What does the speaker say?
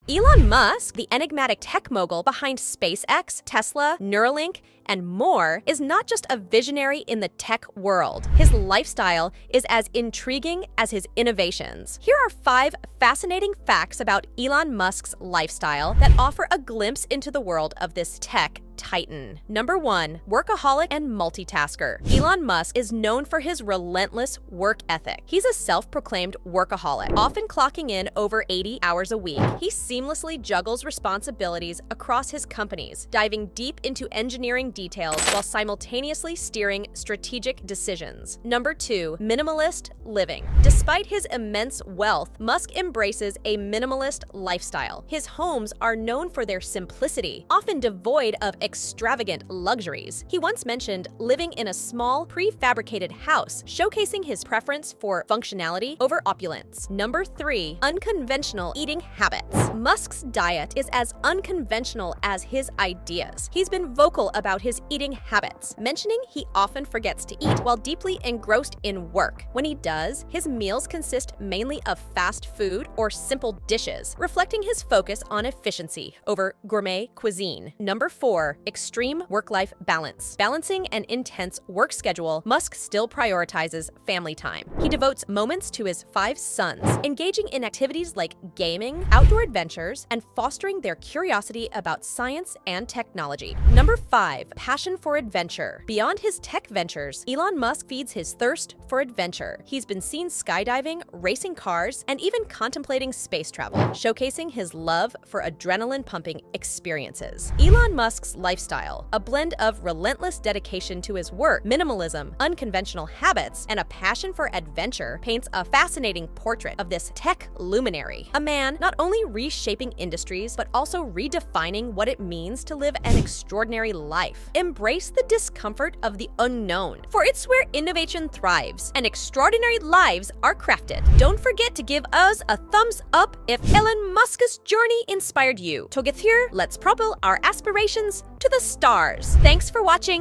Elon Musk, the enigmatic tech mogul behind SpaceX, Tesla, Neuralink, and more, is not just a visionary in the tech world. His lifestyle is as intriguing as his innovations. Here are 5 fascinating facts about Elon Musk's lifestyle that offer a glimpse into the world of this tech titan. Number 1, workaholic and multitasker. Elon Musk is known for his relentless work ethic. He's a self-proclaimed workaholic, often clocking in over 80 hours a week. He seamlessly juggles responsibilities across his companies, diving deep into engineering details while simultaneously steering strategic decisions. Number 2, minimalist living. Despite his immense wealth, Musk embraces a minimalist lifestyle. His homes are known for their simplicity, often devoid of extravagant luxuries. He once mentioned living in a small, prefabricated house, showcasing his preference for functionality over opulence. Number 3, unconventional eating habits. Musk's diet is as unconventional as his ideas. He's been vocal about his eating habits, mentioning he often forgets to eat while deeply engrossed in work. When he does, his meals consist mainly of fast food or simple dishes, reflecting his focus on efficiency over gourmet cuisine. Number 4, extreme work-life balance. Balancing an intense work schedule, Musk still prioritizes family time. He devotes moments to his 5 sons, engaging in activities like gaming, outdoor adventures, and fostering their curiosity about science and technology. Number 5, passion for adventure. Beyond his tech ventures, Elon Musk feeds his thirst for adventure. He's been seen skydiving, racing cars, and even contemplating space travel, showcasing his love for adrenaline-pumping experiences. Elon Musk's lifestyle, a blend of relentless dedication to his work, minimalism, unconventional habits, and a passion for adventure, paints a fascinating portrait of this tech luminary. A man not only reshaping industries, but also redefining what it means to live an extraordinary life. Embrace the discomfort of the unknown, for it's where innovation thrives and extraordinary lives are crafted. Don't forget to give us a thumbs up if Elon Musk's journey inspired you. Together, let's propel our aspirations to the stars. Thanks for watching.